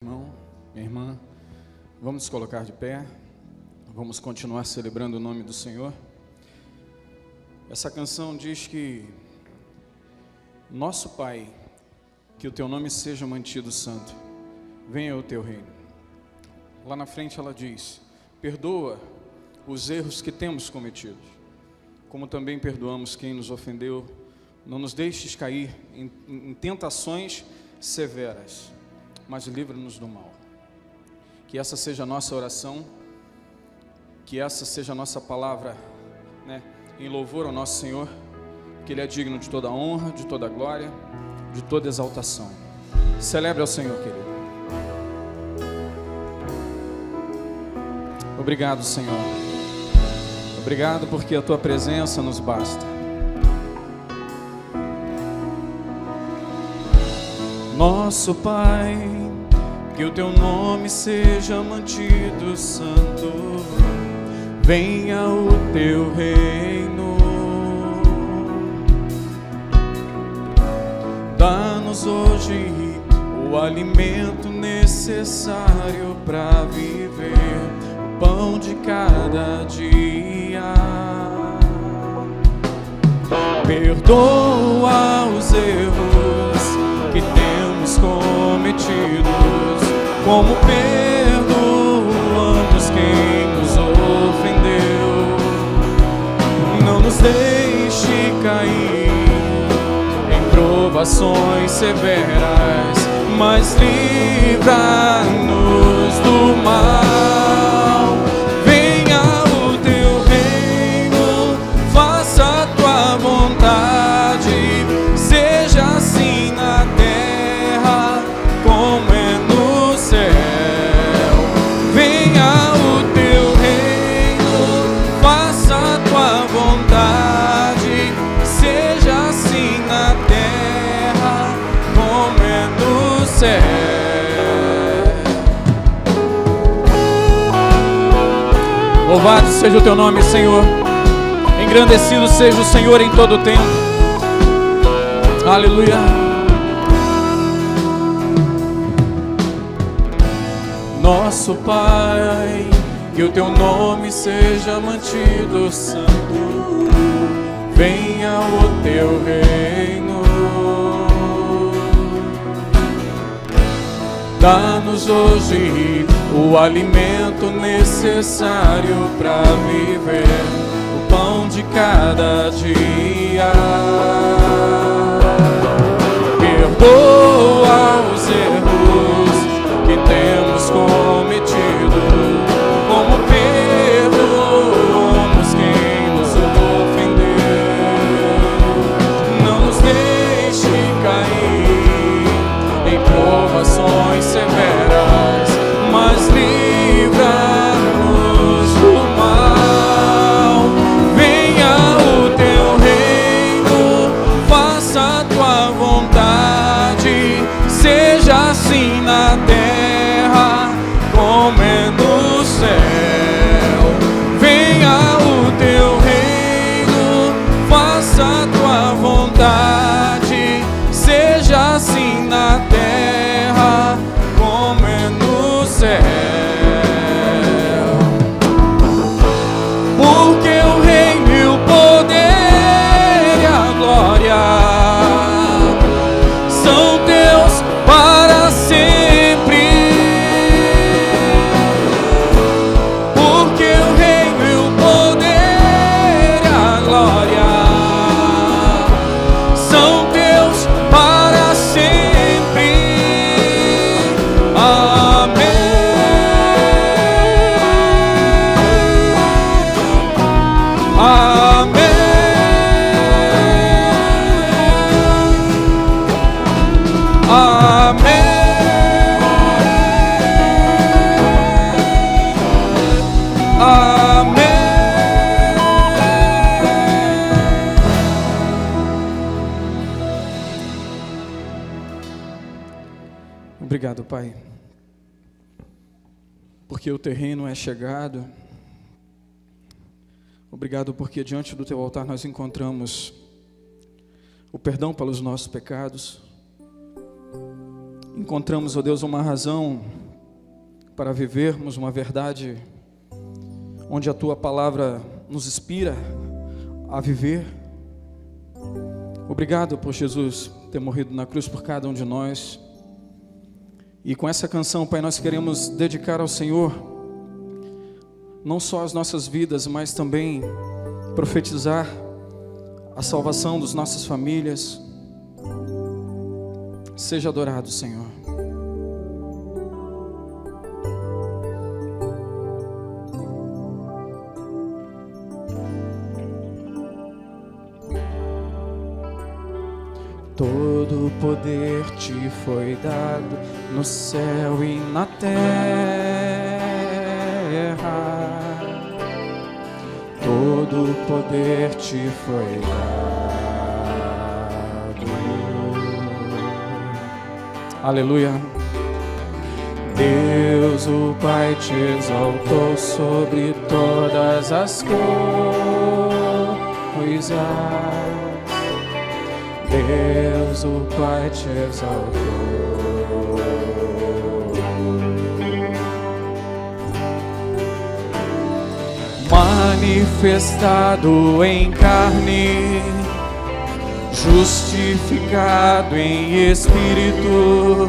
Irmão, minha irmã, vamos nos colocar de pé, vamos continuar celebrando o nome do Senhor. Essa canção diz que nosso Pai, que o teu nome seja mantido santo, venha o teu reino. Lá na frente ela diz: perdoa os erros que temos cometido, como também perdoamos quem nos ofendeu. Não nos deixes cair em tentações severas, mas livra-nos do mal. Que essa seja a nossa oração, que essa seja a nossa palavra, em louvor ao nosso Senhor, que Ele é digno de toda honra, de toda glória, de toda exaltação. Celebre ao Senhor, querido. Obrigado, Senhor. Obrigado porque a Tua presença nos basta. Nosso Pai, que o teu nome seja mantido santo, venha o teu reino, dá-nos hoje o alimento necessário para viver, o pão de cada dia. Perdoa os erros que temos cometidos, como perdoamos quem nos ofendeu. Não nos deixe cair em provações severas, mas livra-nos do mal. Venha o teu reino, faça a tua vontade, seja assim na terra como é no céu. Venha o teu reino, faça a tua vontade, seja assim na terra como é no céu. Louvado seja o teu nome, Senhor. Engrandecido seja o Senhor em todo o tempo. Aleluia. Nosso Pai, que o teu nome seja mantido santo, venha o teu reino, dá-nos hoje o alimento necessário para viver, o pão de cada dia. Perdoa os erros que temos cometido, como perdoamos quem nos ofendeu. Não nos deixe cair em provações severas, mas livra-nos do mal. Venha o teu reino, faça a tua vontade, seja assim na terra como é no céu. Venha o teu reino, faça a tua vontade, seja assim na terra como é no céu. Porque o reino e o poder e a glória são teus para sempre. Porque o reino e o poder e a glória são teus para sempre. Amém. Amém. Amém. Amém. Obrigado, Pai, porque o teu reino é chegado. Obrigado porque diante do teu altar nós encontramos o perdão pelos nossos pecados, encontramos, ó Deus, uma razão para vivermos uma verdade onde a Tua palavra nos inspira a viver. Obrigado por Jesus ter morrido na cruz por cada um de nós. E com essa canção, Pai, nós queremos dedicar ao Senhor não só as nossas vidas, mas também profetizar a salvação das nossas famílias. Seja adorado, Senhor. Todo o poder te foi dado no céu e na terra. Todo o poder te foi dado. Aleluia. Deus, o Pai, te exaltou sobre todas as coisas. Deus, o Pai, te exaltou. Manifestado em carne, justificado em espírito,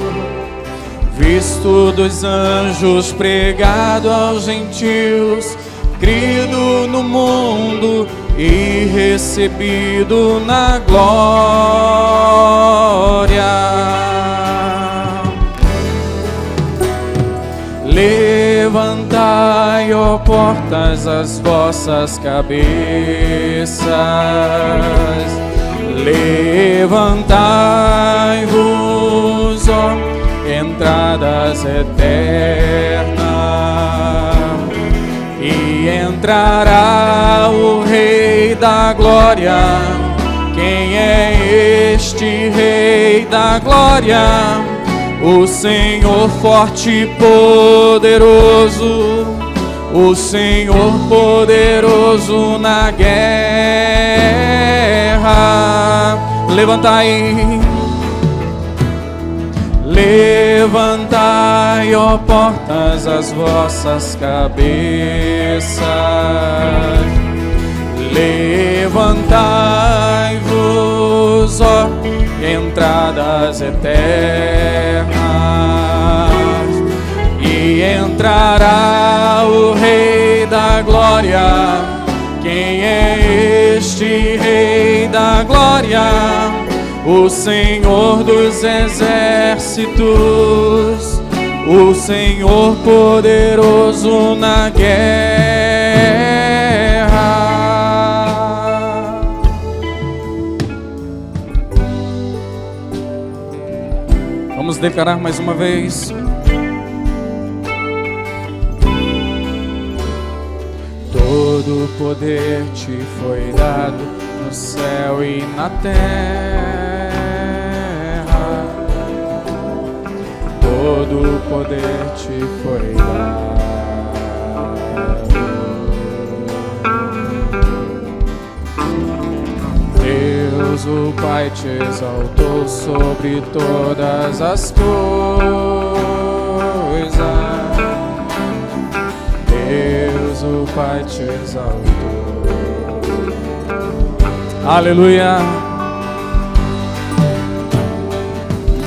visto dos anjos, pregado aos gentios, crido no mundo e recebido na glória. Levantai, ó portas, as vossas cabeças. Levantai-vos, ó entradas eternas, e entrará o Rei da Glória. Quem é este Rei da Glória? O Senhor forte e poderoso, o Senhor poderoso na guerra. Levantai, levantai, ó portas, as vossas cabeças. Levantai-vos, ó entradas eternas, e entrará o Rei da Glória. Quem é este Rei da Glória? O Senhor dos exércitos, o Senhor poderoso na guerra. Vamos declarar mais uma vez. Todo o poder te foi dado no céu e na terra. Todo o poder te foi dado. Deus, o Pai, te exaltou sobre todas as coisas. Deus, o Pai, te exaltou. Aleluia.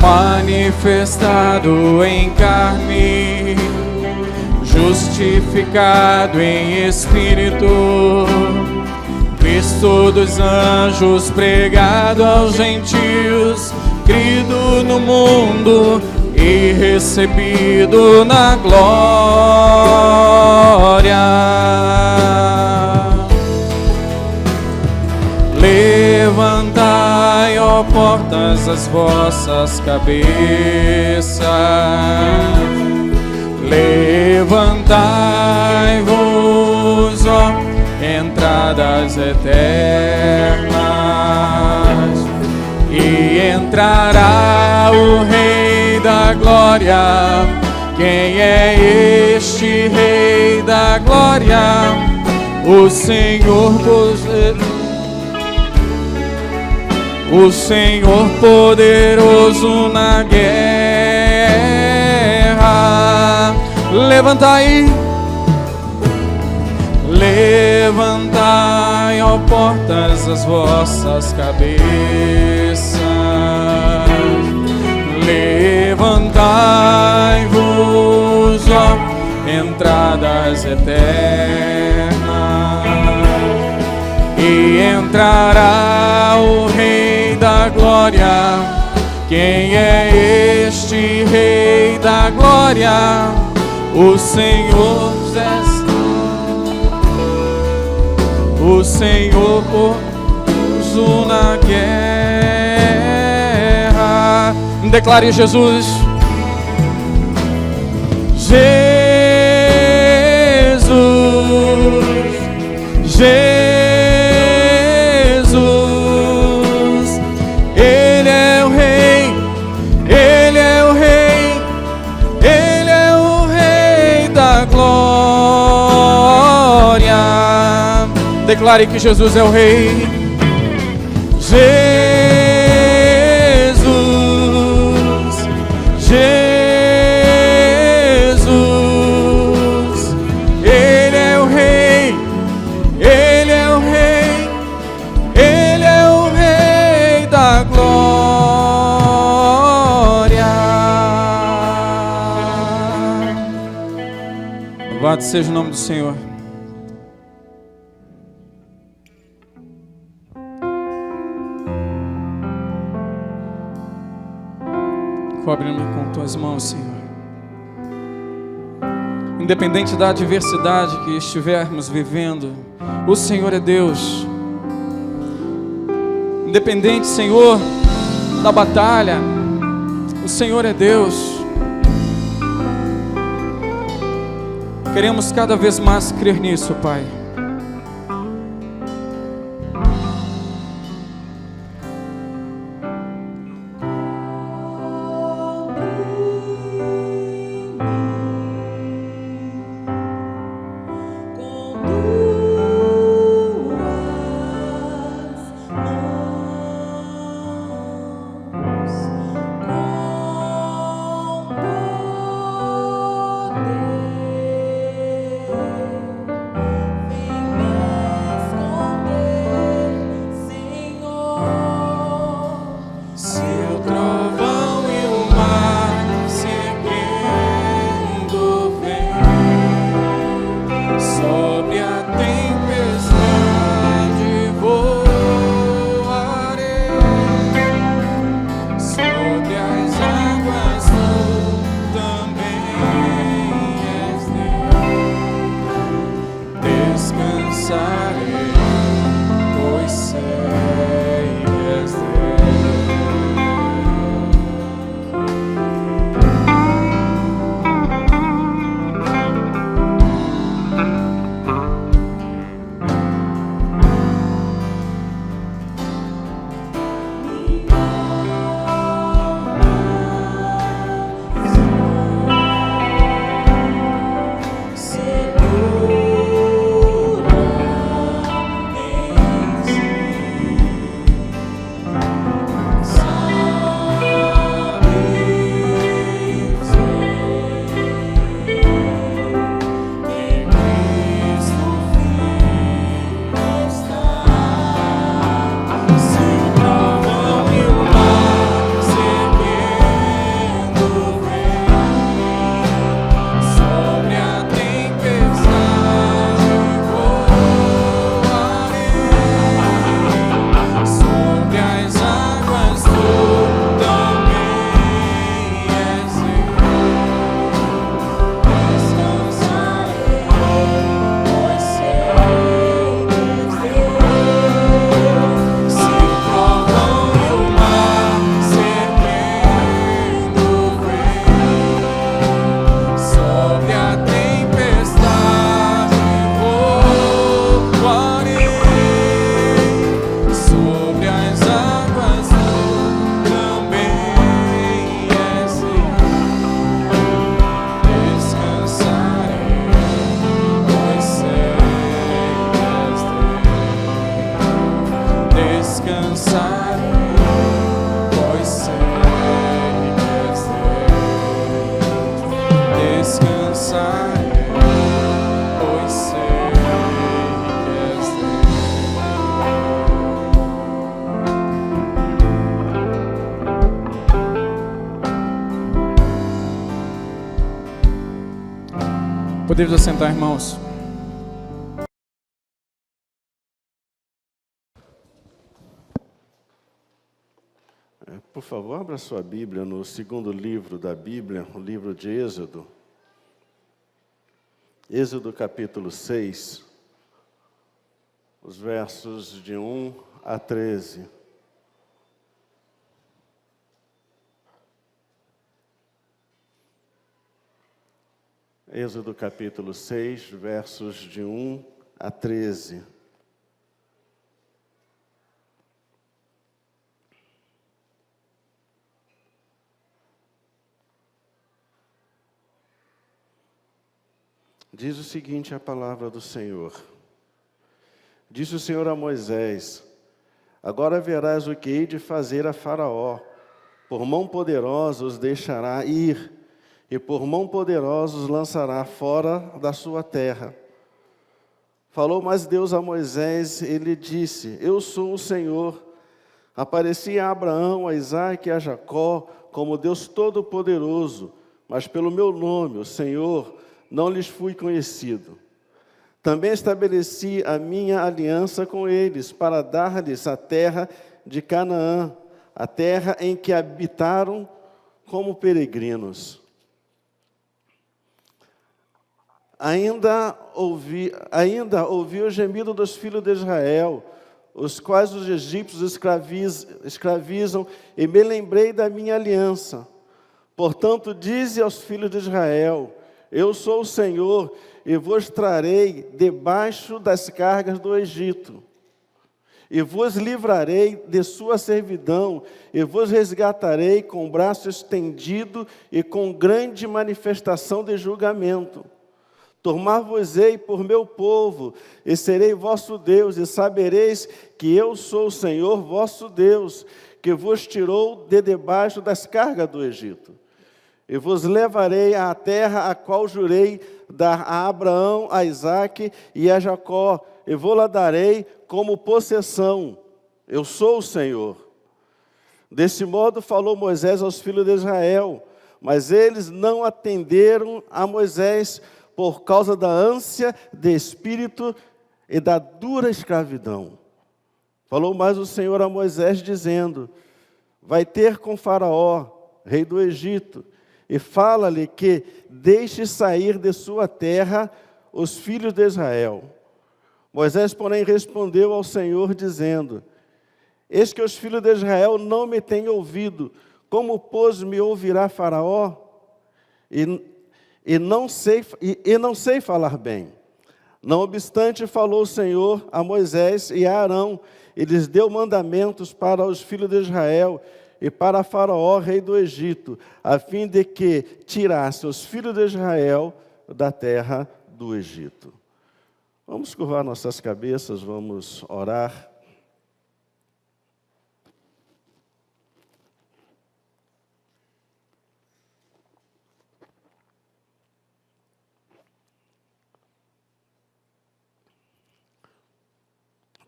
Manifestado em carne, justificado em espírito, visto dos anjos, pregado aos gentios, crido no mundo e recebido na glória. Levantai, ó portas, as vossas cabeças. Levantai-vos, ó entradas eternas, e entrará o Rei da Glória. Quem é este Rei da Glória? O Senhor poderoso na guerra. Levantai, levantai, ó portas, as vossas cabeças. Levantai-vos, ó entradas eternas, e entrará o Rei da Glória. Quem é este Rei da Glória? O Senhor Jesus, o Senhor posto na guerra. Declare Jesus. Jesus, Jesus, Ele é o Rei, Ele é o Rei, Ele é o Rei da glória. Declare que Jesus é o Rei. Jesus, Jesus, Ele é o Rei, Ele é o Rei, Ele é o Rei da glória. Louvado seja o nome do Senhor. Cobre-me com tuas mãos, Senhor. Independente da adversidade que estivermos vivendo, o Senhor é Deus. Independente, Senhor, da batalha, o Senhor é Deus. Queremos cada vez mais crer nisso, Pai. Vem Podemos assentar, irmãos. Por favor, abra sua Bíblia no segundo livro da Bíblia, o livro de Êxodo. Êxodo capítulo 6, os versos de 1 a 13. Êxodo capítulo 6, versos de 1 a 13. Diz o seguinte a palavra do Senhor. Disse o Senhor a Moisés: agora verás o que hei de fazer a Faraó. Por mão poderosa os deixará ir, e por mão poderosa os lançará fora da sua terra. Falou mais Deus a Moisés, ele disse: eu sou o Senhor. Apareci a Abraão, a Isaque e a Jacó como Deus Todo-Poderoso, mas pelo meu nome, o Senhor, não lhes fui conhecido. Também estabeleci a minha aliança com eles, para dar-lhes a terra de Canaã, a terra em que habitaram como peregrinos. Ainda ouvi o gemido dos filhos de Israel, os quais os egípcios escravizam, e me lembrei da minha aliança. Portanto, dize aos filhos de Israel: eu sou o Senhor, e vos trarei debaixo das cargas do Egito, e vos livrarei de sua servidão, e vos resgatarei com o braço estendido e com grande manifestação de julgamento. Tomar-vos-ei por meu povo, e serei vosso Deus, e sabereis que eu sou o Senhor vosso Deus, que vos tirou de debaixo das cargas do Egito. E vos levarei à terra a qual jurei dar a Abraão, a Isaque e a Jacó, e vou-la darei como possessão. Eu sou o Senhor. Desse modo falou Moisés aos filhos de Israel, mas eles não atenderam a Moisés por causa da ânsia de espírito e da dura escravidão. Falou mais o Senhor a Moisés, dizendo: vai ter com Faraó, rei do Egito, e fala-lhe que deixe sair de sua terra os filhos de Israel. Moisés, porém, respondeu ao Senhor, dizendo: eis que os filhos de Israel não me têm ouvido, como, pois, me ouvirá Faraó? E não sei falar bem. Não obstante, falou o Senhor a Moisés e a Arão, e lhes deu mandamentos para os filhos de Israel, e para Faraó, rei do Egito, a fim de que tirasse os filhos de Israel da terra do Egito. Vamos curvar nossas cabeças, vamos orar.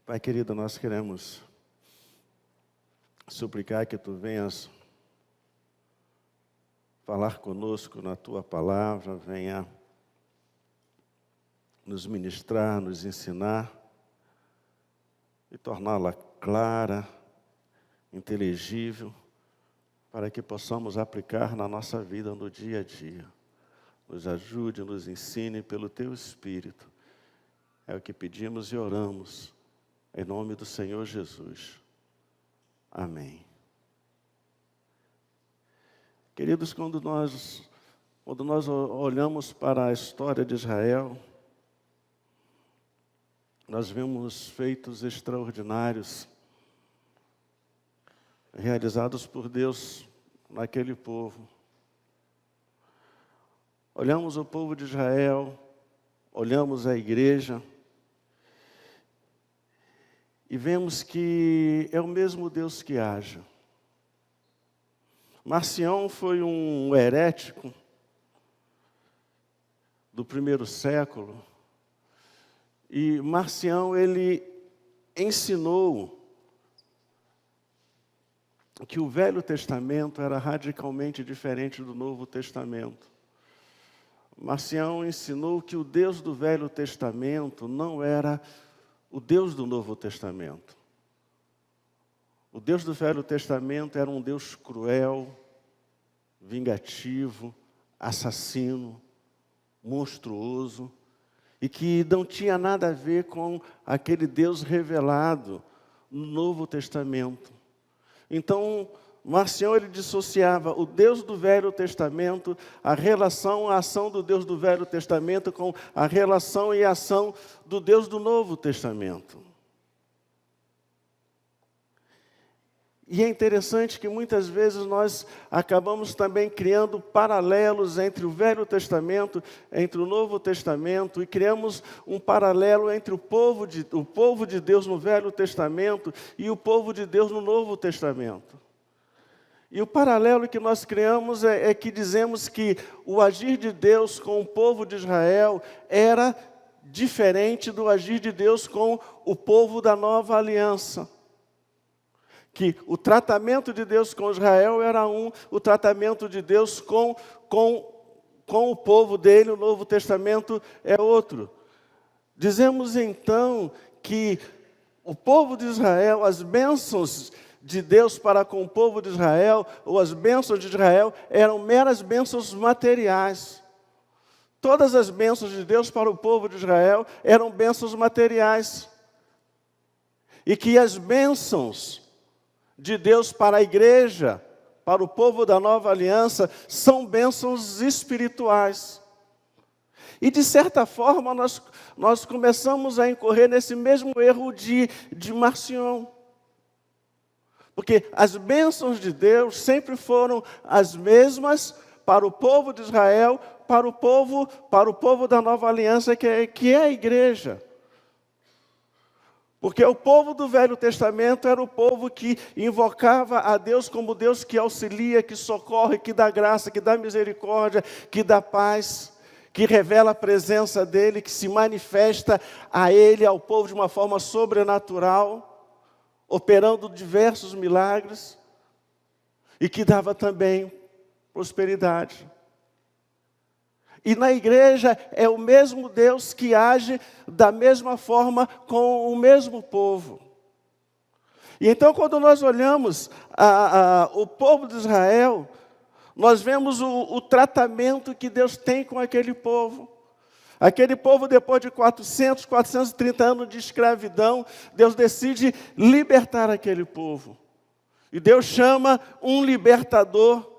Pai querido, nós queremos suplicar que Tu venhas falar conosco na Tua palavra, venha nos ministrar, nos ensinar e torná-la clara, inteligível, para que possamos aplicar na nossa vida no dia a dia. Nos ajude, nos ensine pelo Teu Espírito. É o que pedimos e oramos, em nome do Senhor Jesus. Amém. Queridos, quando nós olhamos para a história de Israel, nós vemos feitos extraordinários realizados por Deus naquele povo. Olhamos o povo de Israel, olhamos a igreja, e vemos que é o mesmo Deus que age. Marcião foi um herético do primeiro século, e Marcião, ele ensinou que o Velho Testamento era radicalmente diferente do Novo Testamento. Marcião ensinou que o Deus do Velho Testamento não era o Deus do Novo Testamento. O Deus do Velho Testamento era um Deus cruel, vingativo, assassino, monstruoso, e que não tinha nada a ver com aquele Deus revelado no Novo Testamento. Então, Marcião ele dissociava o Deus do Velho Testamento, a relação, a ação do Deus do Velho Testamento com a relação e a ação do Deus do Novo Testamento. E é interessante que muitas vezes nós acabamos também criando paralelos entre o Velho Testamento, entre o Novo Testamento, e criamos um paralelo entre o povo de Deus no Velho Testamento e o povo de Deus no Novo Testamento. E o paralelo que nós criamos é que dizemos que o agir de Deus com o povo de Israel era diferente do agir de Deus com o povo da nova aliança. Que o tratamento de Deus com Israel era o tratamento de Deus com o povo dele, o Novo Testamento é outro. Dizemos então que o povo de Israel, as bênçãos de Deus para com o povo de Israel, ou as bênçãos de Israel, eram meras bênçãos materiais. Todas as bênçãos de Deus para o povo de Israel eram bênçãos materiais. E que as bênçãos de Deus para a igreja, para o povo da nova aliança, são bênçãos espirituais. E de certa forma nós começamos a incorrer nesse mesmo erro de Marcião. Porque as bênçãos de Deus sempre foram as mesmas para o povo de Israel, para o povo da nova aliança, que é a igreja. Porque o povo do Velho Testamento era o povo que invocava a Deus como Deus que auxilia, que socorre, que dá graça, que dá misericórdia, que dá paz, que revela a presença dEle, que se manifesta a Ele, ao povo de uma forma sobrenatural, operando diversos milagres, e que dava também prosperidade. E na igreja é o mesmo Deus que age da mesma forma com o mesmo povo. E então quando nós olhamos o povo de Israel, nós vemos o tratamento que Deus tem com aquele povo. Aquele povo, depois de 430 anos de escravidão, Deus decide libertar aquele povo. E Deus chama um libertador,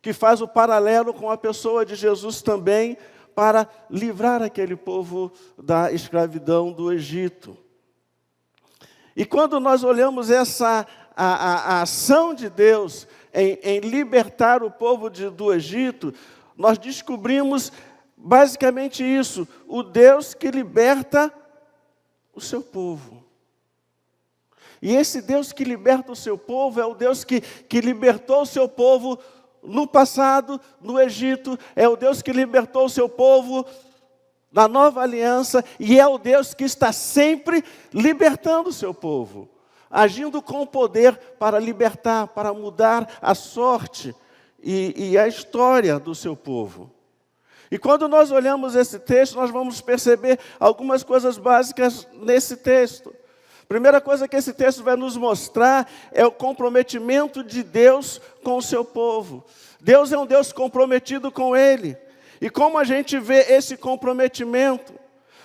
que faz o paralelo com a pessoa de Jesus também, para livrar aquele povo da escravidão do Egito. E quando nós olhamos a ação de Deus em libertar o povo do Egito, nós descobrimos basicamente isso, o Deus que liberta o seu povo. E esse Deus que liberta o seu povo é o Deus que libertou o seu povo no passado, no Egito, é o Deus que libertou o seu povo na nova aliança, e é o Deus que está sempre libertando o seu povo, agindo com poder para libertar, para mudar a sorte e a história do seu povo. E quando nós olhamos esse texto, nós vamos perceber algumas coisas básicas nesse texto. Primeira coisa que esse texto vai nos mostrar é o comprometimento de Deus com o seu povo. Deus é um Deus comprometido com Ele. E como a gente vê esse comprometimento?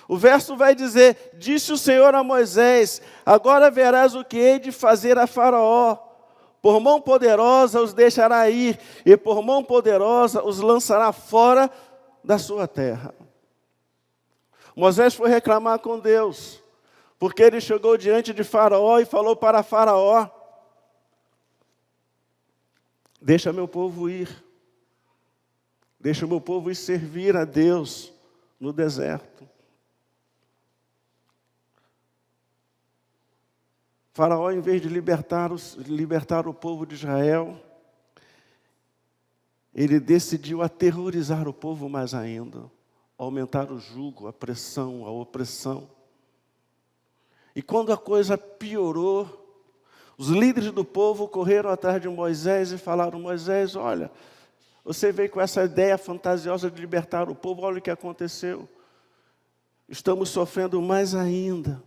O verso vai dizer: disse o Senhor a Moisés, agora verás o que hei de fazer a Faraó. Por mão poderosa os deixará ir, e por mão poderosa os lançará fora da sua terra. Moisés foi reclamar com Deus, porque ele chegou diante de Faraó e falou para Faraó: deixa meu povo ir, deixa meu povo ir servir a Deus no deserto. Faraó, em vez de libertar o povo de Israel, ele decidiu aterrorizar o povo mais ainda, aumentar o jugo, a pressão, a opressão. E quando a coisa piorou, os líderes do povo correram atrás de Moisés e falaram: Moisés, olha, Você veio com essa ideia fantasiosa de libertar o povo, olha o que aconteceu. Estamos sofrendo mais ainda.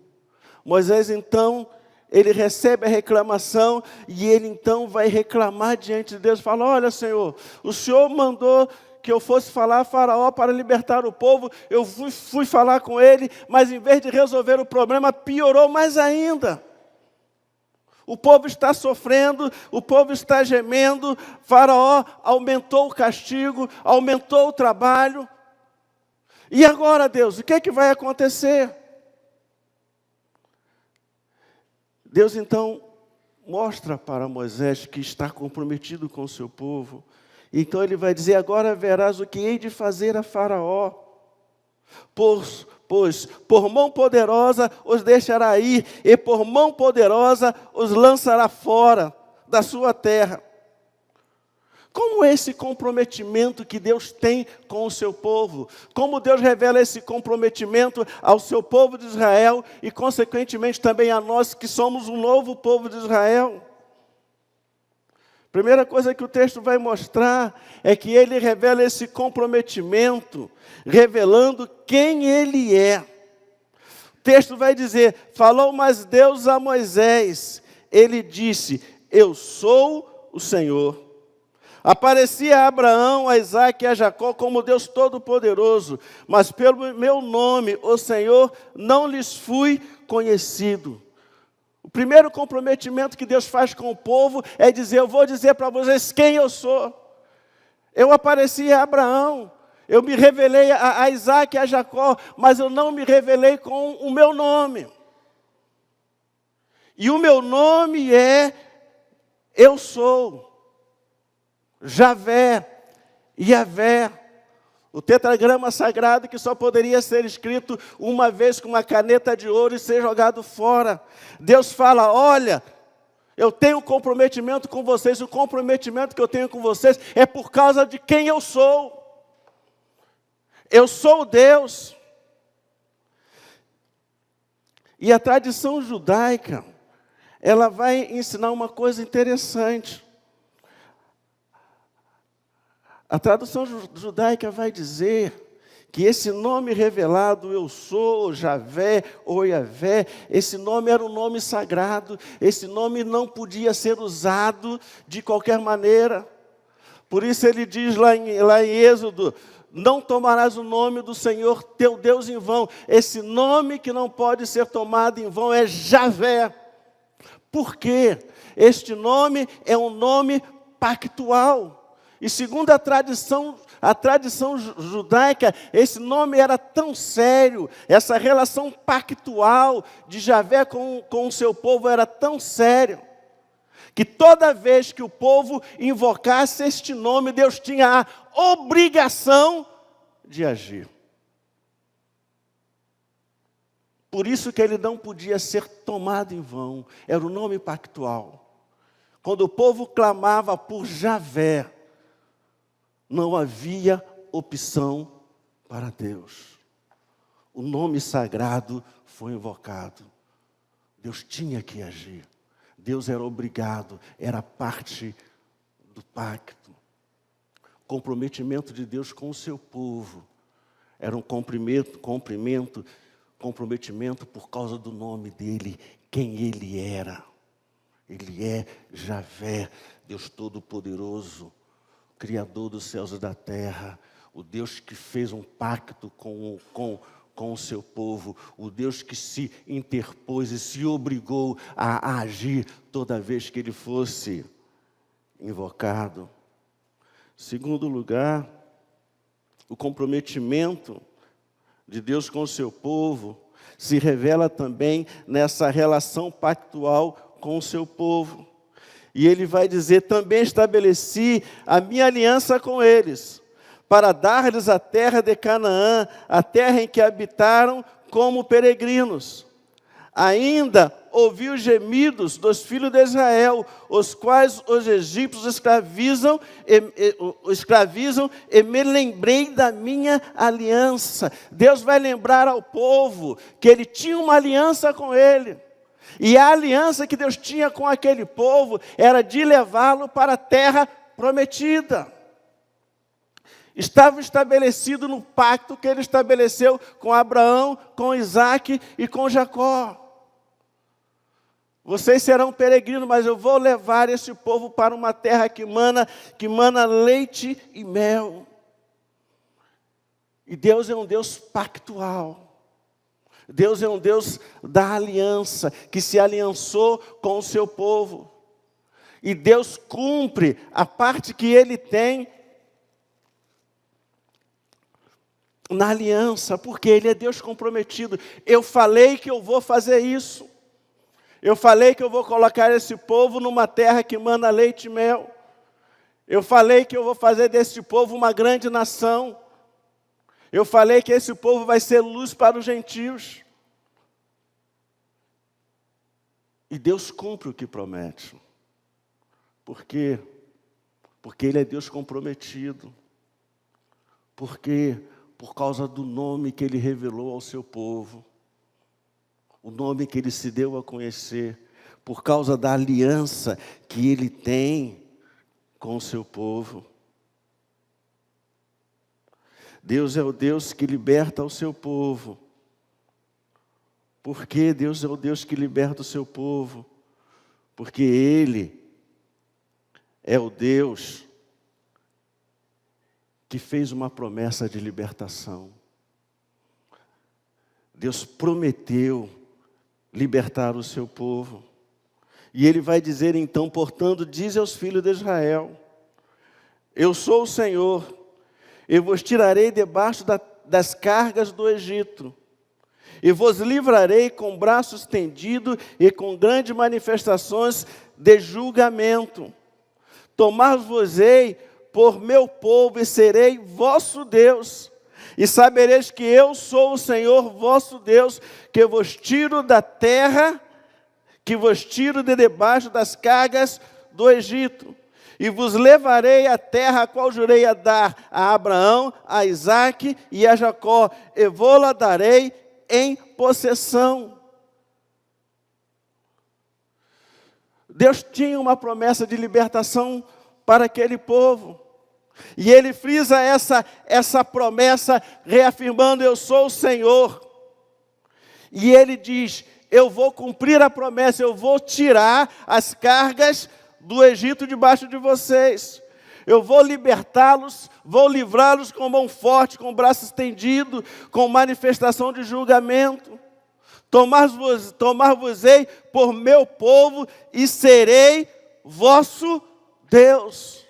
Moisés, então, ele recebe a reclamação e ele, então, vai reclamar diante de Deus. Fala, olha, Senhor, o Senhor mandou que eu fosse falar a Faraó para libertar o povo. Eu fui falar com ele, mas em vez de resolver o problema, piorou mais ainda. O povo está sofrendo, o povo está gemendo, Faraó aumentou o castigo, aumentou o trabalho. E agora, Deus, o que é que vai acontecer? Deus, então, mostra para Moisés que está comprometido com o seu povo. Então ele vai dizer, agora verás o que hei de fazer a Faraó. Pois por mão poderosa os deixará ir, e por mão poderosa os lançará fora da sua terra. Como esse comprometimento que Deus tem com o seu povo? Como Deus revela esse comprometimento ao seu povo de Israel e, consequentemente, também a nós que somos um novo povo de Israel? Primeira coisa que o texto vai mostrar é que ele revela esse comprometimento, revelando quem ele é. O texto vai dizer, falou mais Deus a Moisés, ele disse, eu sou o Senhor. Aparecia a Abraão, a Isaque e a Jacó como Deus Todo-Poderoso, mas pelo meu nome, o Senhor, não lhes fui conhecido. O primeiro comprometimento que Deus faz com o povo é dizer, eu vou dizer para vocês quem eu sou. Eu apareci a Abraão, eu me revelei a Isaque e a Jacó, mas eu não me revelei com o meu nome. E o meu nome é, eu sou, Javé, Yavé. O tetragrama sagrado que só poderia ser escrito uma vez com uma caneta de ouro e ser jogado fora. Deus fala, olha, eu tenho um comprometimento com vocês, o comprometimento que eu tenho com vocês é por causa de quem eu sou. Eu sou Deus. E a tradição judaica, ela vai ensinar uma coisa interessante. A tradução judaica vai dizer que esse nome revelado, eu sou, Javé ou Yavé, esse nome era um nome sagrado, esse nome não podia ser usado de qualquer maneira. Por isso ele diz lá em Êxodo, não tomarás o nome do Senhor teu Deus em vão. Esse nome que não pode ser tomado em vão é Javé. Por quê? Este nome é um nome pactual. E segundo a tradição judaica, esse nome era tão sério, essa relação pactual de Javé com o seu povo era tão séria, que toda vez que o povo invocasse este nome, Deus tinha a obrigação de agir. Por isso que ele não podia ser tomado em vão, era o nome pactual. Quando o povo clamava por Javé, não havia opção para Deus. O nome sagrado foi invocado. Deus tinha que agir. Deus era obrigado, era parte do pacto. O comprometimento de Deus com o seu povo era um comprometimento por causa do nome dele, quem ele era. Ele é Javé, Deus Todo-Poderoso, Criador dos céus e da terra, o Deus que fez um pacto com o seu povo, o Deus que se interpôs e se obrigou a agir toda vez que ele fosse invocado. Segundo lugar, o comprometimento de Deus com o seu povo se revela também nessa relação pactual com o seu povo. E ele vai dizer, também estabeleci a minha aliança com eles, para dar-lhes a terra de Canaã, a terra em que habitaram como peregrinos. Ainda ouvi os gemidos dos filhos de Israel, os quais os egípcios escravizam e me lembrei da minha aliança. Deus vai lembrar ao povo que ele tinha uma aliança com ele. E a aliança que Deus tinha com aquele povo era de levá-lo para a terra prometida. Estava estabelecido no pacto que ele estabeleceu com Abraão, com Isaque e com Jacó. Vocês serão peregrinos, mas eu vou levar esse povo para uma terra que mana leite e mel. E Deus é um Deus pactual. Deus é um Deus da aliança, que se aliançou com o seu povo. E Deus cumpre a parte que Ele tem na aliança, porque Ele é Deus comprometido. Eu falei que eu vou fazer isso. Eu falei que eu vou colocar esse povo numa terra que mana leite e mel. Eu falei que eu vou fazer desse povo uma grande nação. Eu falei que esse povo vai ser luz para os gentios. E Deus cumpre o que promete. Por quê? Porque Ele é Deus comprometido. Porque por causa do nome que Ele revelou ao seu povo. O nome que Ele se deu a conhecer. Por causa da aliança que Ele tem com o seu povo. Deus é o Deus que liberta o seu povo. Por que Deus é o Deus que liberta o seu povo? Porque Ele é o Deus que fez uma promessa de libertação. Deus prometeu libertar o seu povo. E Ele vai dizer então, portanto, diz aos filhos de Israel, eu sou o Senhor, eu vos tirarei debaixo das cargas do Egito, e vos livrarei com braço estendido e com grandes manifestações de julgamento. Tomar-vos-ei por meu povo e serei vosso Deus. E sabereis que eu sou o Senhor vosso Deus, que vos tiro da terra, que vos tiro de debaixo das cargas do Egito. E vos levarei à terra a qual jurei a dar a Abraão, a Isaque e a Jacó, e vou-la darei em possessão. Deus tinha uma promessa de libertação para aquele povo. E Ele frisa essa promessa, reafirmando, eu sou o Senhor. E Ele diz, eu vou cumprir a promessa, eu vou tirar as cargas do Egito debaixo de vocês. Eu vou libertá-los, vou livrá-los com mão forte, com braço estendido, com manifestação de julgamento. Tomar-vos-ei por meu povo e serei vosso Deus.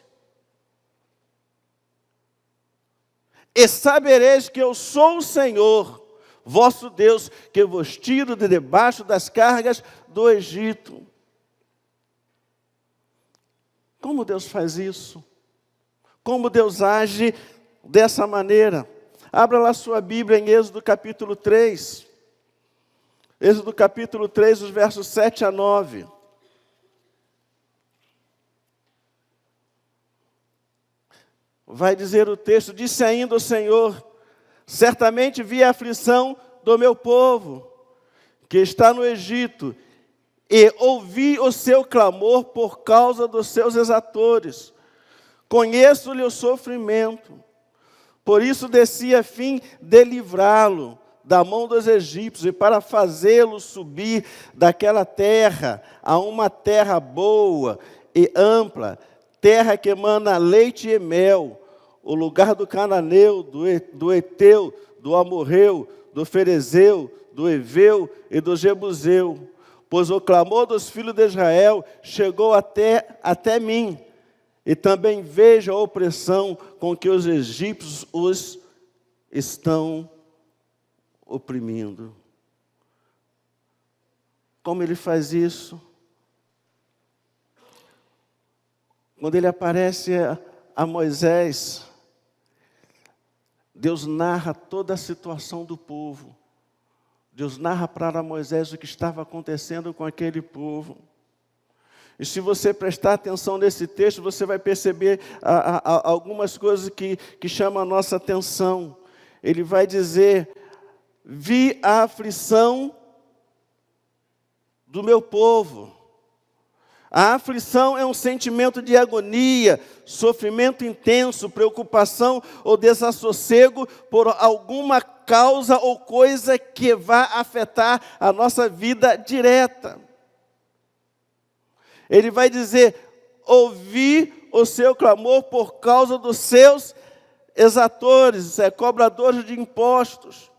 E sabereis que eu sou o Senhor, vosso Deus, que vos tiro de debaixo das cargas do Egito. Como Deus faz isso? Como Deus age dessa maneira? Abra lá sua Bíblia em Êxodo capítulo 3. Êxodo capítulo 3, os versos 7 a 9. Vai dizer o texto, disse ainda o Senhor, certamente vi a aflição do meu povo, que está no Egito, e ouvi o seu clamor por causa dos seus exatores. Conheço-lhe o sofrimento, por isso desci a fim de livrá-lo da mão dos egípcios, e para fazê-lo subir daquela terra a uma terra boa e ampla, terra que emana leite e mel, o lugar do cananeu, do Eteu, do Amorreu, do Ferezeu, do Eveu e do Jebuseu. Pois o clamor dos filhos de Israel chegou até mim, e também vejo a opressão com que os egípcios os estão oprimindo. Como Ele faz isso? Quando Ele aparece a Moisés, Deus narra toda a situação do povo. Deus narra para Moisés o que estava acontecendo com aquele povo. E se você prestar atenção nesse texto, você vai perceber algumas coisas que chamam a nossa atenção. Ele vai dizer, vi a aflição do meu povo. A aflição é um sentimento de agonia, sofrimento intenso, preocupação ou desassossego por alguma causa ou coisa que vá afetar a nossa vida direta. Ele vai dizer: ouvi o seu clamor por causa dos seus exatores, cobradores de impostos.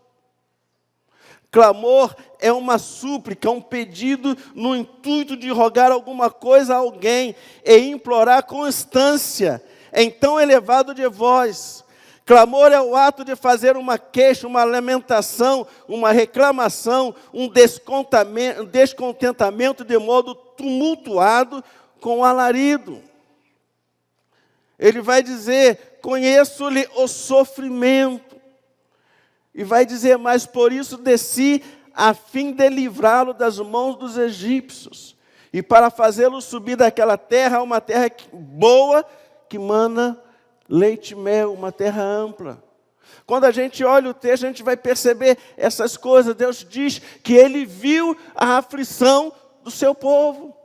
Clamor é uma súplica, um pedido no intuito de rogar alguma coisa a alguém e implorar constância em tão elevado de voz. Clamor é o ato de fazer uma queixa, uma lamentação, uma reclamação, um descontentamento de modo tumultuado com alarido. Ele vai dizer: conheço-lhe o sofrimento. E vai dizer: mas por isso desci, a fim de livrá-lo das mãos dos egípcios, e para fazê-lo subir daquela terra, uma terra boa, que mana leite e mel, uma terra ampla. Quando a gente olha o texto, a gente vai perceber essas coisas. Deus diz que Ele viu a aflição do seu povo.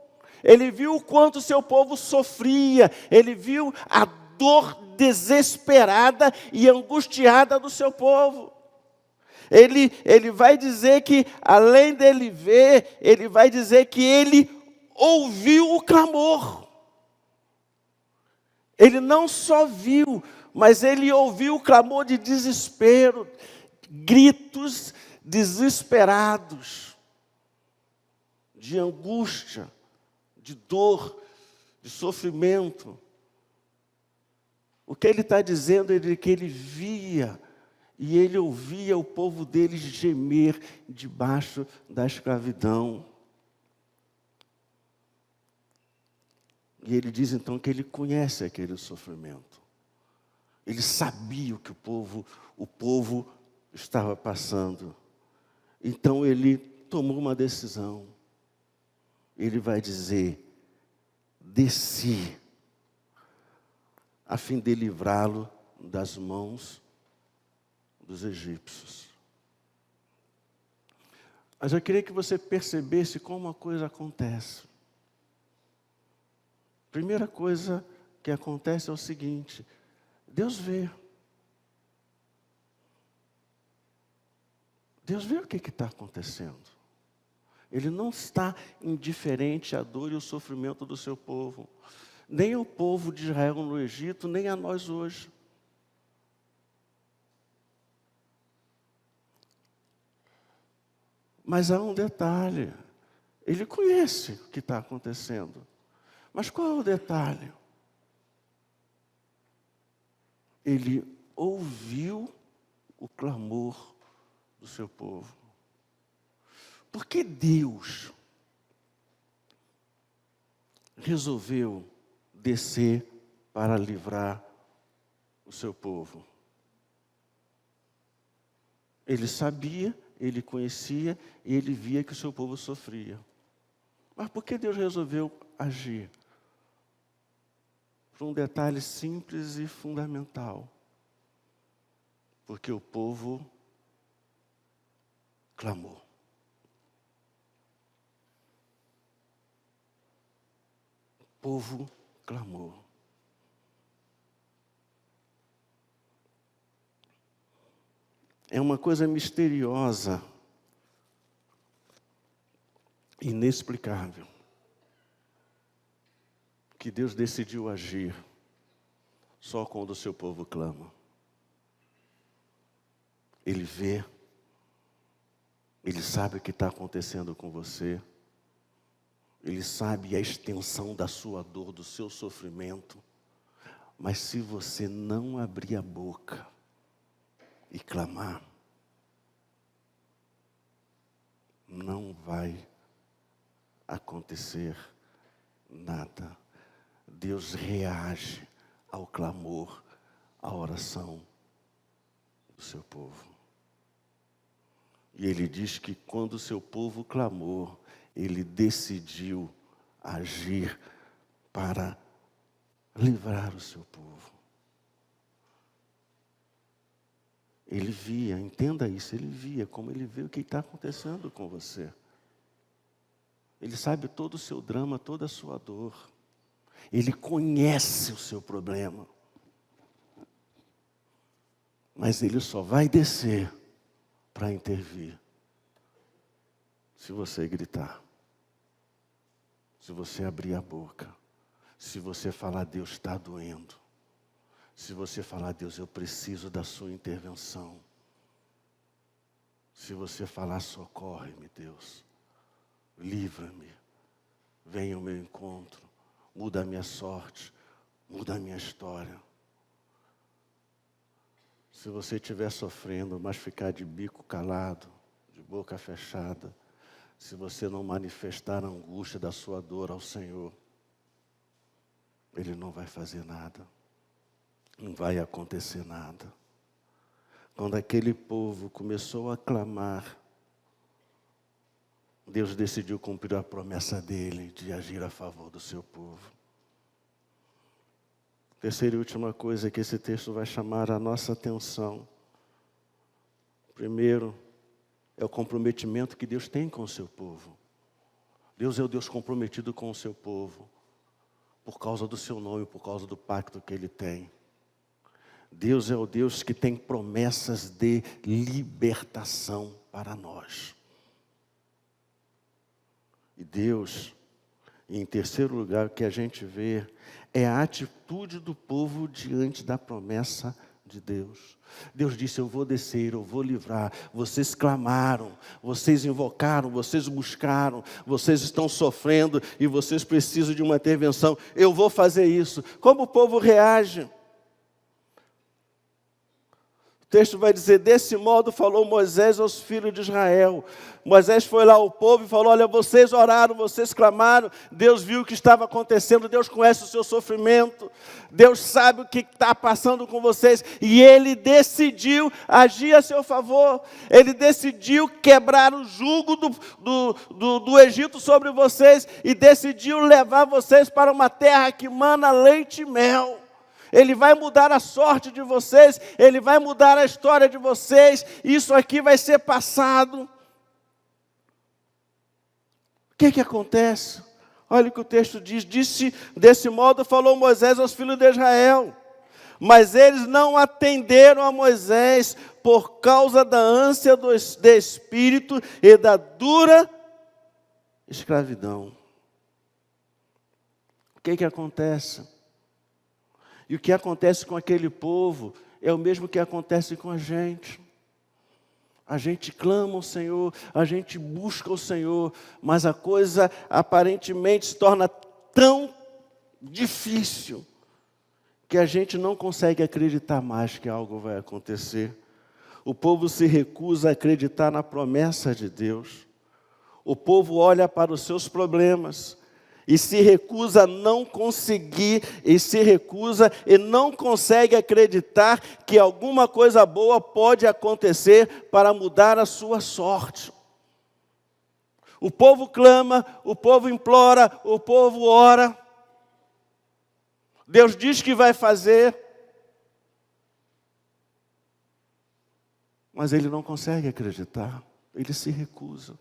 Ele viu o quanto o seu povo sofria. Ele viu a dor desesperada e angustiada do seu povo. Ele vai dizer que, além dele ver, ele vai dizer que ele ouviu o clamor. Ele não só viu, mas ele ouviu o clamor de desespero, gritos desesperados, de angústia, de dor, de sofrimento. O que ele está dizendo é que ele via e ele ouvia o povo deles gemer debaixo da escravidão. E ele diz então que ele conhece aquele sofrimento. Ele sabia o que o povo estava passando. Então ele tomou uma decisão. Ele vai dizer: desci, a fim de livrá-lo das mãos dos egípcios. Mas eu queria que você percebesse como a coisa acontece. Primeira coisa que acontece é o seguinte: Deus vê. Deus vê o que está acontecendo. Ele não está indiferente à dor e ao sofrimento do seu povo. Nem ao povo de Israel no Egito, nem a nós hoje. Mas há um detalhe: ele conhece o que está acontecendo. Mas qual é o detalhe? Ele ouviu o clamor do seu povo. Porque Deus resolveu descer para livrar o seu povo. Ele sabia, ele conhecia e ele via que o seu povo sofria. Mas por que Deus resolveu agir? Por um detalhe simples e fundamental. Porque o povo clamou. O povo clamou. É uma coisa misteriosa, inexplicável, que Deus decidiu agir só quando o seu povo clama. Ele vê, ele sabe o que está acontecendo com você, ele sabe a extensão da sua dor, do seu sofrimento, mas se você não abrir a boca e clamar, não vai acontecer nada. Deus reage ao clamor, à oração do seu povo. E ele diz que quando o seu povo clamou, ele decidiu agir para livrar o seu povo. Ele via, entenda isso, ele via como ele vê o que está acontecendo com você. Ele sabe todo o seu drama, toda a sua dor. Ele conhece o seu problema. Mas Ele só vai descer para intervir se você gritar, se você abrir a boca, se você falar, Deus está doendo, se você falar, Deus, eu preciso da sua intervenção, se você falar, socorre-me, Deus, livra-me, venha ao meu encontro, muda a minha sorte, muda a minha história. Se você estiver sofrendo, mas ficar de bico calado, de boca fechada, se você não manifestar a angústia da sua dor ao Senhor, Ele não vai fazer nada, não vai acontecer nada. Quando aquele povo começou a clamar, Deus decidiu cumprir a promessa dele de agir a favor do seu povo. Terceira e última coisa que esse texto vai chamar a nossa atenção. Primeiro, é o comprometimento que Deus tem com o seu povo. Deus é o Deus comprometido com o seu povo, por causa do seu nome, por causa do pacto que Ele tem. Deus é o Deus que tem promessas de libertação para nós. E Deus, em terceiro lugar, o que a gente vê é a atitude do povo diante da promessa de Deus. Deus disse, eu vou descer, eu vou livrar. Vocês clamaram, vocês invocaram, vocês buscaram, vocês estão sofrendo e vocês precisam de uma intervenção. Eu vou fazer isso. Como o povo reage? O texto vai dizer, desse modo falou Moisés aos filhos de Israel. Moisés foi lá ao povo e falou, olha, vocês oraram, vocês clamaram, Deus viu o que estava acontecendo, Deus conhece o seu sofrimento, Deus sabe o que está passando com vocês, e Ele decidiu agir a seu favor, Ele decidiu quebrar o jugo do Egito sobre vocês, e decidiu levar vocês para uma terra que mana leite e mel. Ele vai mudar a sorte de vocês, Ele vai mudar a história de vocês, isso aqui vai ser passado. O que acontece? Olha o que o texto diz, desse modo falou Moisés aos filhos de Israel, mas eles não atenderam a Moisés por causa da ânsia do espírito e da dura escravidão. O que acontece? E o que acontece com aquele povo é o mesmo que acontece com a gente. A gente clama ao Senhor, a gente busca o Senhor, mas a coisa aparentemente se torna tão difícil que a gente não consegue acreditar mais que algo vai acontecer. O povo se recusa a acreditar na promessa de Deus. O povo olha para os seus problemas e se recusa a não conseguir, e não consegue acreditar que alguma coisa boa pode acontecer para mudar a sua sorte. O povo clama, o povo implora, o povo ora. Deus diz que vai fazer, mas ele não consegue acreditar, ele se recusa.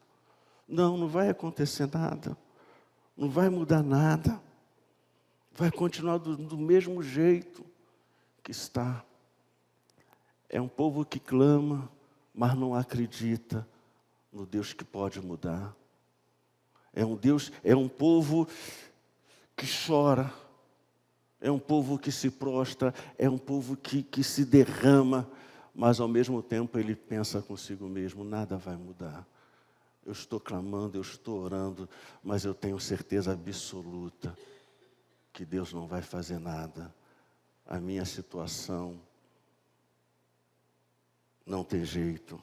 Não vai acontecer nada. Não vai mudar nada, vai continuar do mesmo jeito que está. É um povo que clama, mas não acredita no Deus que pode mudar. É um povo que chora, é um povo que se prostra, é um povo que se derrama, mas ao mesmo tempo ele pensa consigo mesmo, nada vai mudar. Eu estou clamando, eu estou orando, mas eu tenho certeza absoluta que Deus não vai fazer nada. A minha situação não tem jeito.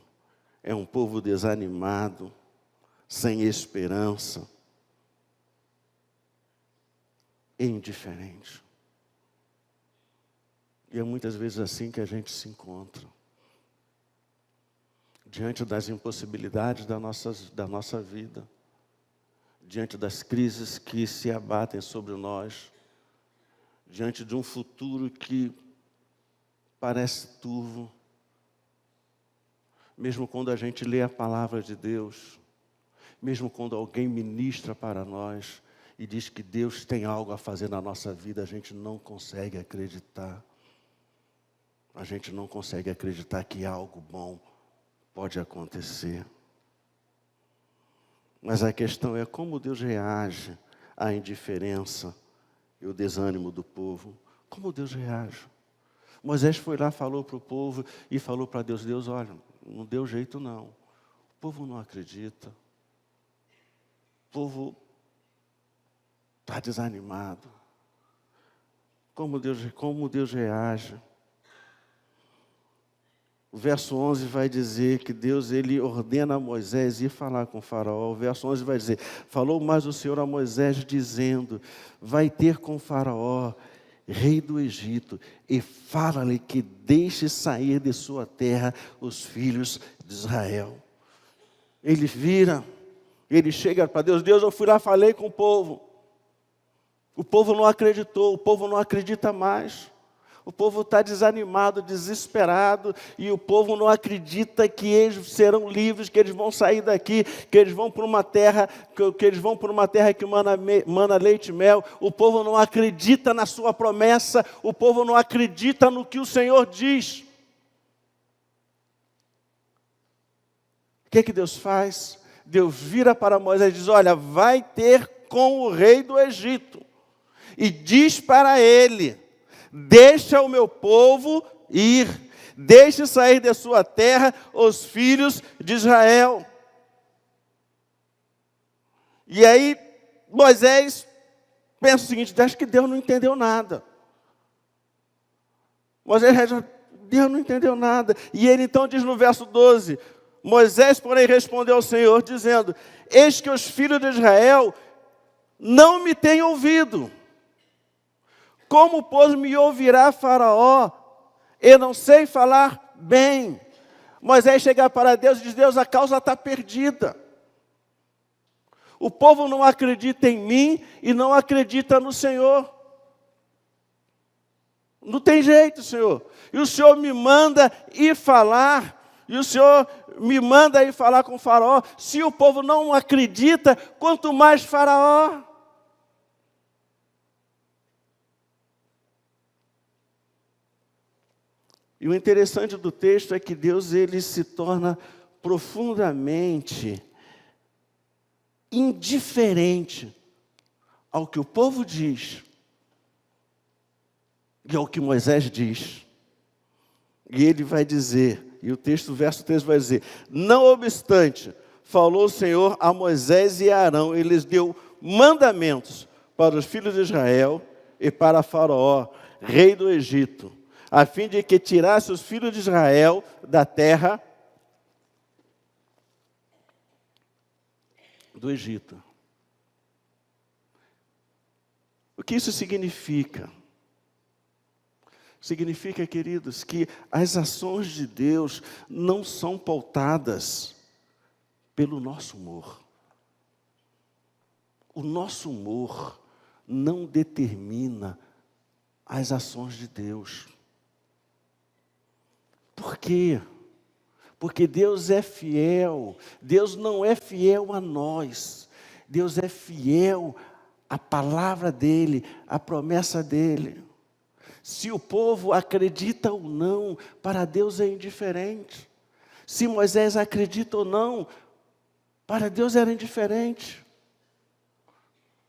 É um povo desanimado, sem esperança, indiferente. E é muitas vezes assim que a gente se encontra. Diante das impossibilidades da nossa vida, diante das crises que se abatem sobre nós, diante de um futuro que parece turvo, mesmo quando a gente lê a palavra de Deus, mesmo quando alguém ministra para nós e diz que Deus tem algo a fazer na nossa vida, a gente não consegue acreditar. A gente não consegue acreditar que algo bom pode acontecer. Mas a questão é como Deus reage à indiferença e o desânimo do povo. Como Deus reage? Moisés foi lá, falou para o povo e falou para Deus: Deus, olha, não deu jeito não. O povo não acredita. O povo está desanimado. Como Deus reage? O verso 11 vai dizer que Deus, ele ordena a Moisés ir falar com o faraó. O verso 11 vai dizer: falou mais o Senhor a Moisés, dizendo: vai ter com o faraó, rei do Egito, e fala-lhe que deixe sair de sua terra os filhos de Israel. Ele vira, ele chega para Deus: Deus, eu fui lá, falei com o povo. O povo não acreditou, o povo não acredita mais. O povo está desanimado, desesperado, e o povo não acredita que eles serão livres, que eles vão sair daqui, que eles vão para uma terra, que mana leite e mel. O povo não acredita na sua promessa, o povo não acredita no que o Senhor diz. O que Deus faz? Deus vira para Moisés e diz: olha, vai ter com o rei do Egito, e diz para ele: deixa o meu povo ir, deixe sair de sua terra os filhos de Israel. E aí Moisés pensa o seguinte: acho que Deus não entendeu nada. Deus não entendeu nada. E ele então diz no verso 12: Moisés, porém, respondeu ao Senhor, dizendo: eis que os filhos de Israel não me têm ouvido. Como, pois, me ouvirá Faraó? Eu não sei falar bem. Moisés chega para Deus e diz: Deus, a causa está perdida. O povo não acredita em mim e não acredita no Senhor. Não tem jeito, Senhor. E o Senhor me manda ir falar. E o Senhor me manda ir falar com o Faraó. Se o povo não acredita, quanto mais Faraó. E o interessante do texto é que Deus, ele se torna profundamente indiferente ao que o povo diz e ao que Moisés diz. E ele vai dizer, e o texto, verso 3 vai dizer: não obstante, falou o Senhor a Moisés e a Arão, e lhes deu mandamentos para os filhos de Israel e para Faraó, rei do Egito, a fim de que tirasse os filhos de Israel da terra do Egito. O que isso significa? Significa, queridos, que as ações de Deus não são pautadas pelo nosso humor. O nosso humor não determina as ações de Deus. Por quê? Porque Deus é fiel. Deus não é fiel a nós. Deus é fiel à palavra dEle, à promessa dEle. Se o povo acredita ou não, para Deus é indiferente. Se Moisés acredita ou não, para Deus era indiferente.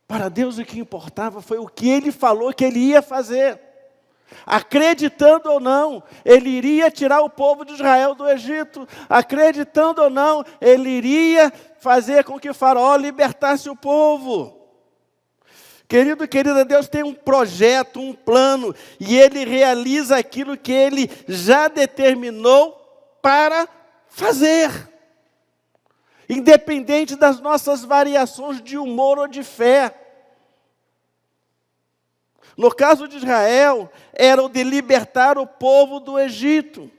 Para Deus o que importava foi o que Ele falou que Ele ia fazer. Acreditando ou não, Ele iria tirar o povo de Israel do Egito. Acreditando ou não, Ele iria fazer com que Faraó libertasse o povo. Querido e querida, Deus tem um projeto, um plano, e Ele realiza aquilo que Ele já determinou para fazer. Independente das nossas variações de humor ou de fé. No caso de Israel, era o de libertar o povo do Egito.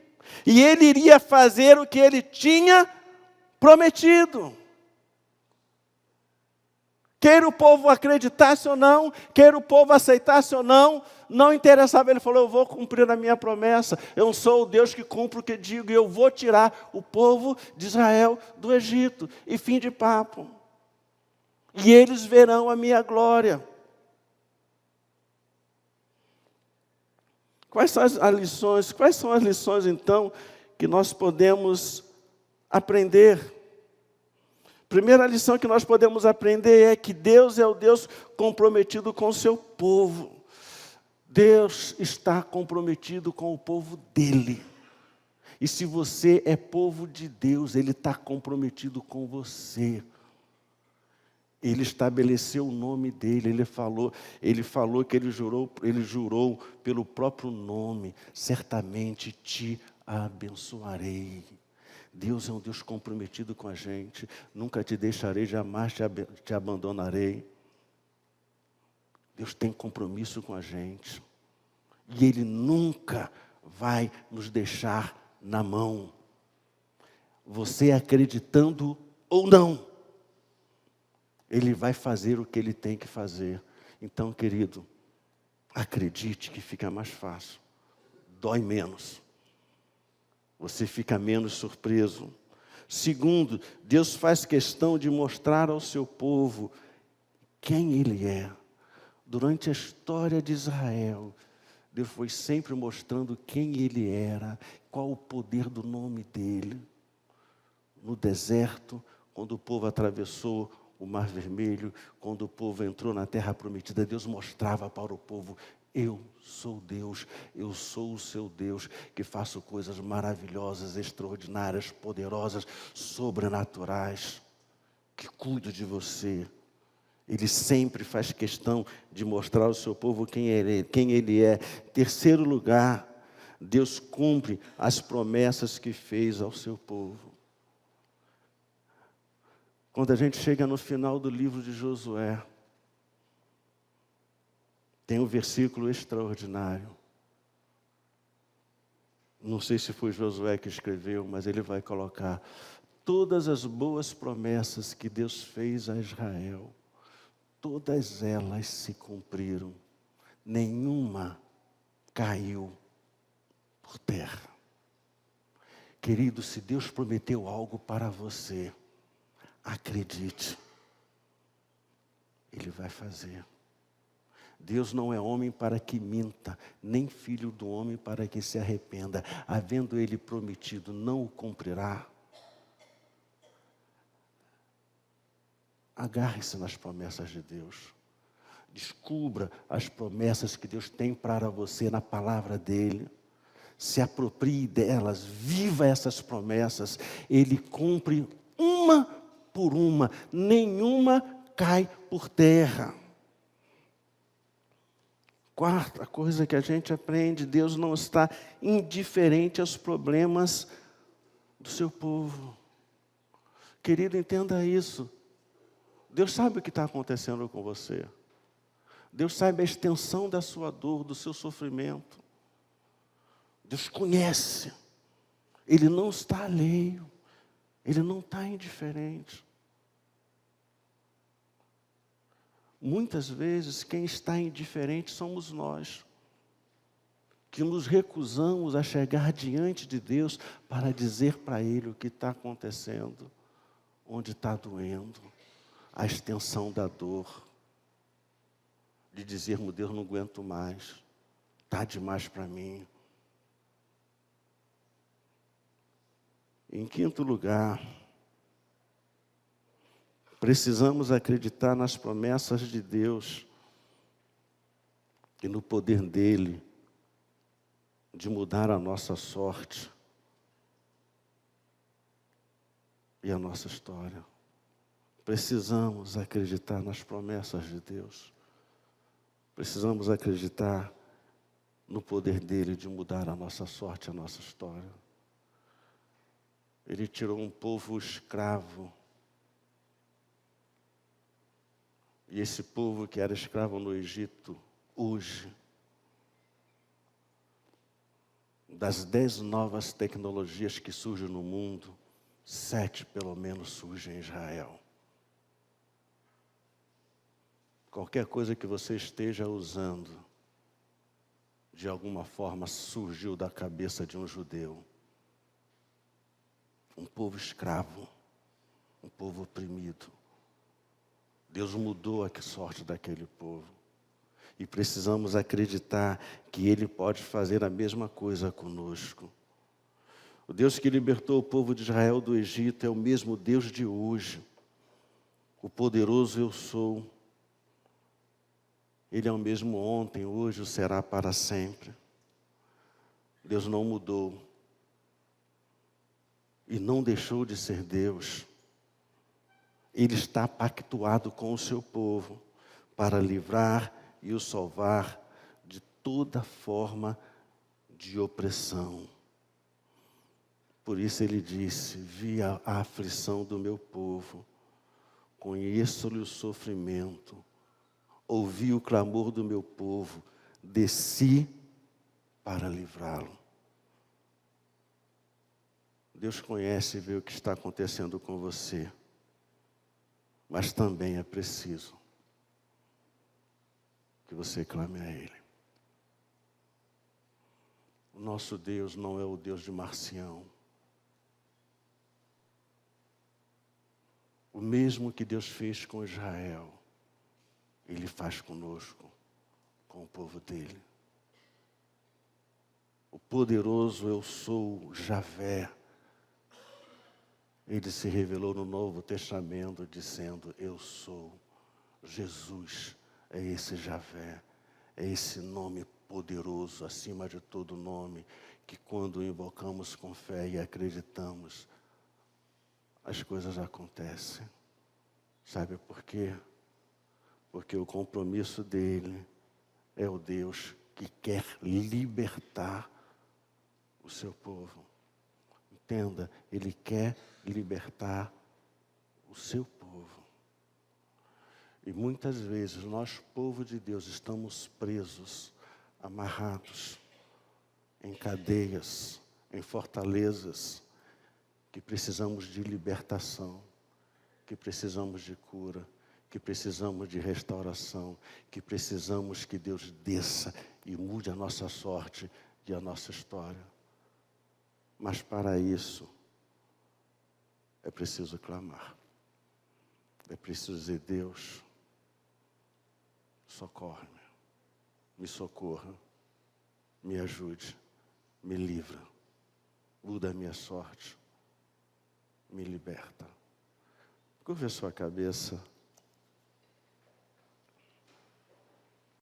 E Ele iria fazer o que Ele tinha prometido. Quer o povo acreditasse ou não, quer o povo aceitasse ou não, não interessava. Ele falou: eu vou cumprir a minha promessa. Eu sou o Deus que cumpre o que digo, e eu vou tirar o povo de Israel do Egito. E fim de papo. e eles verão a minha glória. Quais são as lições, então, que nós podemos aprender? Primeira lição que nós podemos aprender é que Deus é o Deus comprometido com o seu povo. Deus está comprometido com o povo dele. E se você é povo de Deus, Ele está comprometido com você. Ele estabeleceu o nome dele, ele falou que ele jurou pelo próprio nome: certamente te abençoarei. Deus é um Deus comprometido com a gente. Nunca te deixarei, jamais te abandonarei. Deus tem compromisso com a gente. E Ele nunca vai nos deixar na mão. Você acreditando ou não, Ele vai fazer o que Ele tem que fazer. Então, querido, acredite que fica mais fácil. Dói menos. Você fica menos surpreso. Segundo, Deus faz questão de mostrar ao seu povo quem Ele é. Durante a história de Israel, Deus foi sempre mostrando quem Ele era, qual o poder do nome dEle. No deserto, quando o povo atravessou o Mar Vermelho, quando o povo entrou na Terra Prometida, Deus mostrava para o povo: eu sou Deus, eu sou o seu Deus, que faço coisas maravilhosas, extraordinárias, poderosas, sobrenaturais, que cuido de você. Ele sempre faz questão de mostrar ao seu povo quem Ele é. Terceiro lugar, Deus cumpre as promessas que fez ao seu povo. Quando a gente chega no final do livro de Josué, tem um versículo extraordinário. Não sei se foi Josué que escreveu, mas ele vai colocar: todas as boas promessas que Deus fez a Israel, todas elas se cumpriram. Nenhuma caiu por terra. Querido, se Deus prometeu algo para você, acredite, Ele vai fazer. Deus não é homem para que minta, nem filho do homem para que se arrependa. Havendo Ele prometido, não o cumprirá. Agarre-se nas promessas de Deus. Descubra as promessas que Deus tem para você na palavra dEle. Se aproprie delas, viva essas promessas. Ele cumpre uma por uma, nenhuma cai por terra. Quarta coisa que a gente aprende: Deus não está indiferente aos problemas do seu povo. Querido, entenda isso. Deus sabe o que está acontecendo com você. Deus sabe a extensão da sua dor, do seu sofrimento. Deus conhece. Ele não está alheio. Ele não está indiferente. Muitas vezes, quem está indiferente somos nós, que nos recusamos a chegar diante de Deus para dizer para Ele o que está acontecendo, onde está doendo, a extensão da dor, de dizermos: Deus, não aguento mais, está demais para mim. Em quinto lugar, precisamos acreditar nas promessas de Deus e no poder dEle de mudar a nossa sorte e a nossa história. Precisamos acreditar nas promessas de Deus. Precisamos acreditar no poder dEle de mudar a nossa sorte e a nossa história. Ele tirou um povo escravo. E esse povo que era escravo no Egito, hoje, das 10 novas tecnologias que surgem no mundo, 7 pelo menos surgem em Israel. Qualquer coisa que você esteja usando, de alguma forma surgiu da cabeça de um judeu. Um povo escravo, um povo oprimido. Deus mudou a sorte daquele povo. E precisamos acreditar que Ele pode fazer a mesma coisa conosco. O Deus que libertou o povo de Israel do Egito é o mesmo Deus de hoje. O poderoso eu sou. Ele é o mesmo ontem, hoje, o será para sempre. Deus não mudou. E não deixou de ser Deus. Ele está pactuado com o seu povo para livrar e o salvar de toda forma de opressão. Por isso ele disse: vi a aflição do meu povo, conheço-lhe o sofrimento, ouvi o clamor do meu povo, desci para livrá-lo. Deus conhece e vê o que está acontecendo com você, mas também é preciso que você clame a Ele. O nosso Deus não é o Deus de Marcião. O mesmo que Deus fez com Israel, Ele faz conosco, com o povo dEle. O poderoso eu sou, Javé. Ele se revelou no Novo Testamento dizendo: eu sou Jesus. É esse Javé, é esse nome poderoso, acima de todo nome, que quando invocamos com fé e acreditamos, as coisas acontecem. Sabe por quê? Porque o compromisso dele é o Deus que quer libertar o seu povo. Entenda, ele quer libertar o seu povo. E muitas vezes nós, povo de Deus, estamos presos, amarrados, em cadeias, em fortalezas, que precisamos de libertação, que precisamos de cura, que precisamos de restauração, que precisamos que Deus desça e mude a nossa sorte e a nossa história. Mas para isso, é preciso clamar. É preciso dizer: Deus, socorre-me, me socorra, me ajude, me livra, muda a minha sorte, me liberta. Curva a sua cabeça.